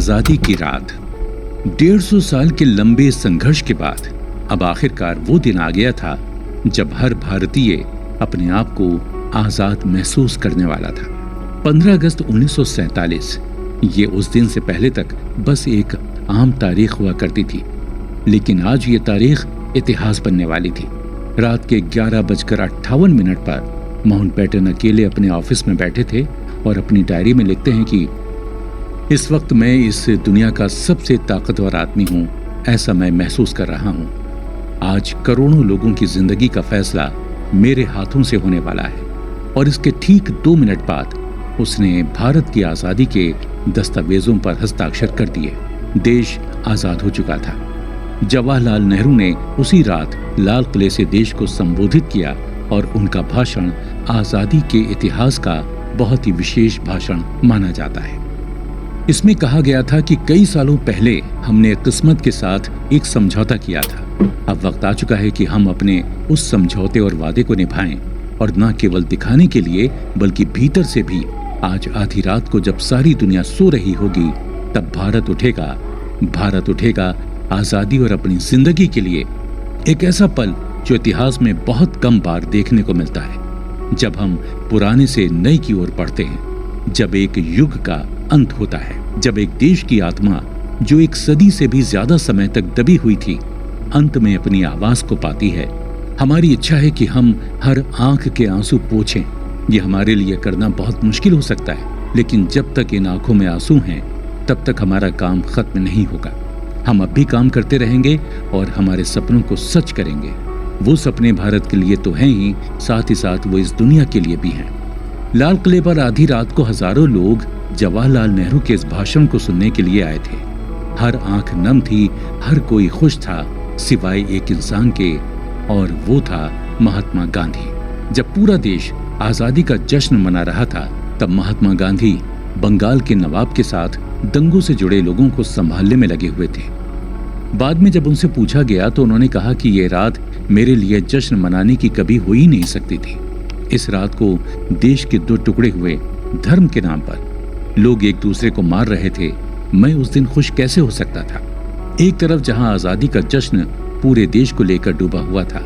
आजादी की रात। 150 साल के लंबे संघर्ष के बाद अब आखिरकार वो दिन आ गया था जब हर भारतीय अपने आप को आजाद महसूस करने वाला था। 15 अगस्त 1947 ये उस दिन से पहले तक बस एक आम तारीख हुआ करती थी, लेकिन आज ये तारीख इतिहास बनने वाली थी। रात के 11:58 पर माउंटबेटन अकेले अपने ऑफिस में बैठे थे और अपनी डायरी में लिखते हैं कि इस वक्त मैं इस दुनिया का सबसे ताकतवर आदमी हूं, ऐसा मैं महसूस कर रहा हूं। आज करोड़ों लोगों की जिंदगी का फैसला मेरे हाथों से होने वाला है। और इसके ठीक 2 मिनट बाद उसने भारत की आजादी के दस्तावेजों पर हस्ताक्षर कर दिए। देश आजाद हो चुका था। जवाहरलाल नेहरू ने उसी रात लाल किले से देश को संबोधित किया और उनका भाषण आजादी के इतिहास का बहुत ही विशेष भाषण माना जाता है। इसमें कहा गया था कि कई सालों पहले हमने किस्मत के साथ एक समझौता किया था। अब वक्त आ चुका है कि हम अपने उस समझौते और वादे को निभाएं, और न केवल दिखाने के लिए बल्कि भीतर से भी। आज आधी रात को जब सारी दुनिया सो रही होगी तब भारत उठेगा आजादी और अपनी जिंदगी के लिए। एक ऐसा पल जो इतिहास में बहुत कम बार देखने को मिलता है, जब हम पुराने से नए की ओर बढ़ते हैं, जब एक युग का अंत होता है, जब एक देश की आत्मा जो एक सदी से भी ज्यादा समय तक दबी हुई थी अंत में अपनी आवाज को पाती है। हमारी इच्छा है कि हम हर आंख के आंसू पोंछें। ये हमारे लिए करना बहुत मुश्किल हो सकता है, लेकिन जब तक इन आंखों में आंसू हैं तब तक हमारा काम खत्म नहीं होगा। हम अब भी काम करते रहेंगे और हमारे सपनों को सच करेंगे। वो सपने भारत के लिए तो हैं ही, साथ ही साथ वो इस दुनिया के लिए भी हैं। लाल किले पर आधी रात को हजारों लोग जवाहरलाल नेहरू के इस भाषण को सुनने के लिए आए थे। हर आंख नम थी, हर कोई खुश था सिवाय एक इंसान के, और वो था महात्मा गांधी। जब पूरा देश आजादी का जश्न मना रहा था तब महात्मा गांधी बंगाल के नवाब के साथ दंगों से जुड़े लोगों को संभालने में लगे हुए थे। बाद में जब उनसे पूछा गया तो उन्होंने कहा कि ये रात मेरे लिए जश्न मनाने की कभी हो ही नहीं सकती थी। इस रात को देश के 2 टुकड़े हुए धर्म के नाम पर लोग एक दूसरे को मार रहे थे। मैं उस दिन खुश कैसे हो सकता था? एक तरफ जहां आजादी का जश्न पूरे देश को लेकर डूबा हुआ था,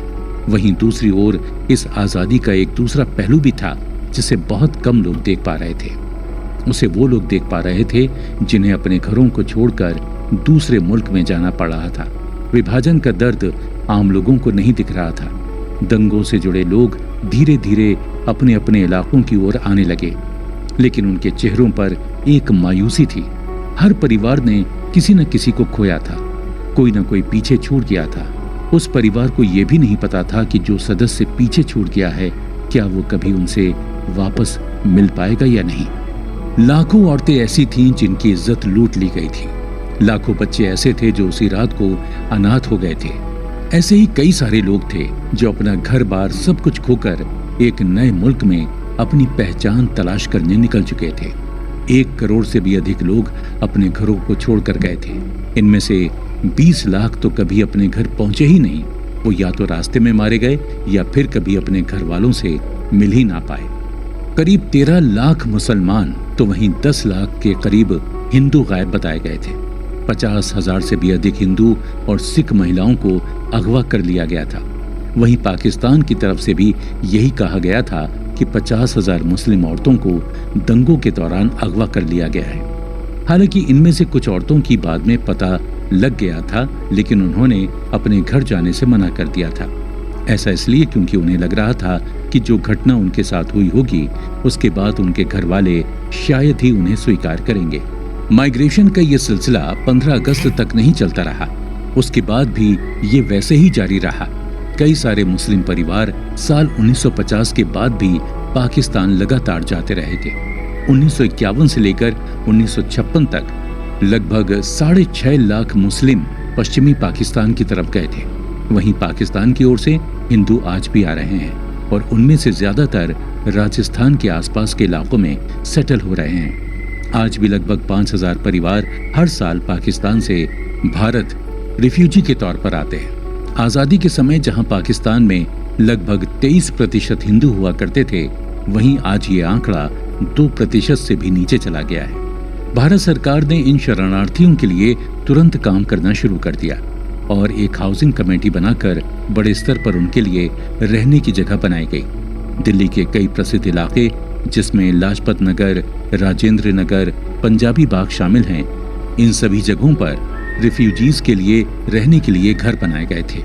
वहीं दूसरी ओर इस आजादी का एक दूसरा पहलू भी था जिसे बहुत कम लोग देख पा रहे थे। उसे वो लोग देख पा रहे थे जिन्हें अपने घरों को छोड़कर दूसरे मुल्क में जाना पड़ रहा था। विभाजन का दर्द आम लोगों को नहीं दिख रहा था। दंगों से जुड़े लोग धीरे धीरे अपने अपने इलाकों की ओर आने लगे, लेकिन उनके चेहरों पर एक मायूसी थी। हर परिवार ने किसी न किसी को खोया था, कोई न कोई पीछे छूट गया था। उस परिवार को यह भी नहीं पता था कि जो सदस्य पीछे छूट गया है क्या वो कभी उनसे वापस मिल पाएगा या नहीं। लाखों औरतें ऐसी थीं जिनकी इज्जत लूट ली गई थी। लाखों बच्चे ऐसे थे जो उसी रात को अनाथ हो गए थे। ऐसे ही कई सारे लोग थे जो अपना घर बार सब कुछ खोकर एक नए मुल्क में अपनी पहचान तलाश करने निकल चुके थे। 1 करोड़ से भी अधिक लोग अपने घरों को छोड़कर गए थे। इनमें से 20 लाख तो कभी अपने घर पहुंचे ही नहीं। वो या तो रास्ते में मारे गए या फिर कभी अपने घर वालों से मिल ही ना पाए। करीब 13 लाख मुसलमान तो वहीं 10 लाख के करीब हिंदू गायब बताए गए थे। 50,000 से भी अधिक हिंदू और सिख महिलाओं को अगवा कर लिया गया था। वहीं पाकिस्तान की तरफ से भी यही कहा गया था कि 50,000 मुस्लिम औरतों को दंगों के दौरान अगवा कर लिया गया है। हालांकि इनमें से कुछ औरतों की बाद में पता लग गया था, लेकिन उन्होंने अपने घर जाने से मना कर दिया था। ऐसा इसलिए क्योंकि उन्हें लग रहा था कि जो घटना उनके साथ हुई होगी उसके बाद उनके घर वाले शायद ही उन्हें स्वीकार करेंगे। माइग्रेशन का ये सिलसिला 15 अगस्त तक नहीं चलता रहा। उसके बाद भी ये वैसे ही जारी रहा। कई सारे मुस्लिम परिवार साल 1950 के बाद भी पाकिस्तान लगातार जाते रहे थे। 1951 से लेकर 1956 तक लगभग 6.5 लाख मुस्लिम पश्चिमी पाकिस्तान की तरफ गए थे। वहीं पाकिस्तान की ओर से हिंदू आज भी आ रहे हैं और उनमें से ज्यादातर राजस्थान के आसपास के इलाकों में सेटल हो रहे हैं। आज भी लगभग 5,000 परिवार हर साल पाकिस्तान से भारत रिफ्यूजी के तौर पर आते हैं। आजादी के समय जहां पाकिस्तान में लगभग 23% हिंदू हुआ करते थे, वहीं आज ये आंकड़ा 2% से भी नीचे चला गया है। भारत सरकार ने इन शरणार्थियों के लिए तुरंत काम करना शुरू कर दिया और एक हाउसिंग कमेटी बनाकर बड़े स्तर पर उनके लिए रहने की जगह बनाई गई। दिल्ली के कई प्रसिद्ध इलाके, जिसमें लाजपत नगर, राजेंद्र नगर, पंजाबी बाग शामिल हैं, इन सभी जगहों पर रिफ्यूजीज के लिए रहने के लिए घर बनाए गए थे।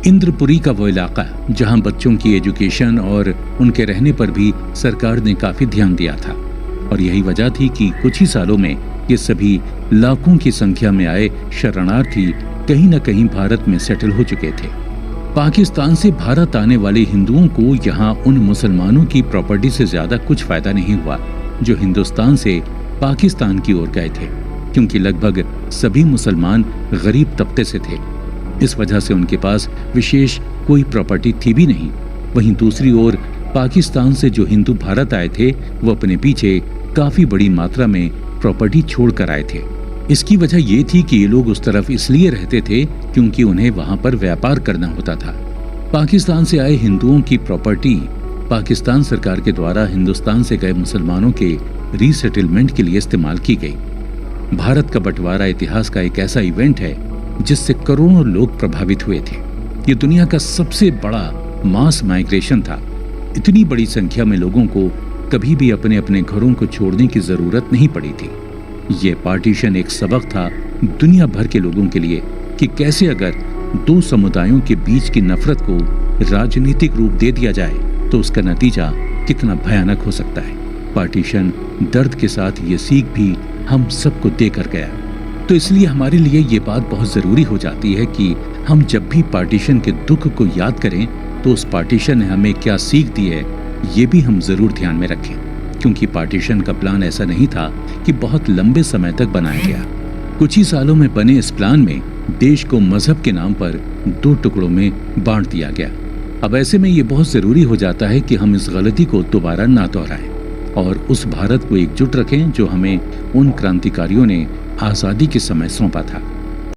इंद्रपुरी का वो इलाका जहां बच्चों की एजुकेशन और उनके रहने पर भी सरकार ने काफी ध्यान दिया था और यही वजह थी कि कुछ ही सालों में ये सभी लाखों की संख्या में आए शरणार्थी कहीं न कहीं भारत में सेटल हो चुके थे। पाकिस्तान से भारत आने वाले हिंदुओं को यहाँ उन मुसलमानों की प्रॉपर्टी से ज्यादा कुछ फायदा नहीं हुआ जो हिंदुस्तान से पाकिस्तान की ओर गए थे, क्योंकि लगभग सभी मुसलमान गरीब तबके से थे। इस वजह से उनके पास विशेष कोई प्रॉपर्टी थी भी नहीं। वहीं दूसरी ओर पाकिस्तान से जो हिंदू भारत आए थे वो अपने पीछे काफी बड़ी मात्रा में प्रॉपर्टी छोड़कर आए थे। इसकी वजह ये थी कि ये लोग उस तरफ इसलिए रहते थे क्योंकि उन्हें वहां पर व्यापार करना होता था। पाकिस्तान से आए हिंदुओं की प्रॉपर्टी पाकिस्तान सरकार के द्वारा हिंदुस्तान से गए मुसलमानों के रीसेटलमेंट के लिए इस्तेमाल की गई। भारत का बंटवारा इतिहास का एक ऐसा इवेंट है जिससे करोड़ों लोग प्रभावित हुए थे। ये दुनिया का सबसे बड़ा मास माइग्रेशन था। इतनी बड़ी संख्या में लोगों को कभी भी अपने अपने घरों को छोड़ने की जरूरत नहीं पड़ी थी। ये पार्टीशन एक सबक था दुनिया भर के लोगों के लिए कि कैसे अगर दो समुदायों के बीच की नफरत को राजनीतिक रूप दे दिया जाए तो उसका नतीजा कितना भयानक हो सकता है। पार्टीशन दर्द के साथ ये सीख भी हम सबको देकर गया। तो इसलिए हमारे लिए ये बात बहुत जरूरी हो जाती है कि हम जब भी पार्टीशन के दुख को याद करें तो उस पार्टीशन ने हमें क्या सीख दी है ये भी हम जरूर ध्यान में रखें, क्योंकि पार्टीशन का प्लान ऐसा नहीं था कि बहुत लंबे समय तक बनाया गया। कुछ ही सालों में बने इस प्लान में देश को मजहब के नाम पर दो टुकड़ों में बांट दिया गया। अब ऐसे में ये बहुत जरूरी हो जाता है कि हम इस गलती को दोबारा ना दोहराएं और उस भारत को एकजुट रखें जो हमें उन क्रांतिकारियों ने आजादी के समय सौंपा था।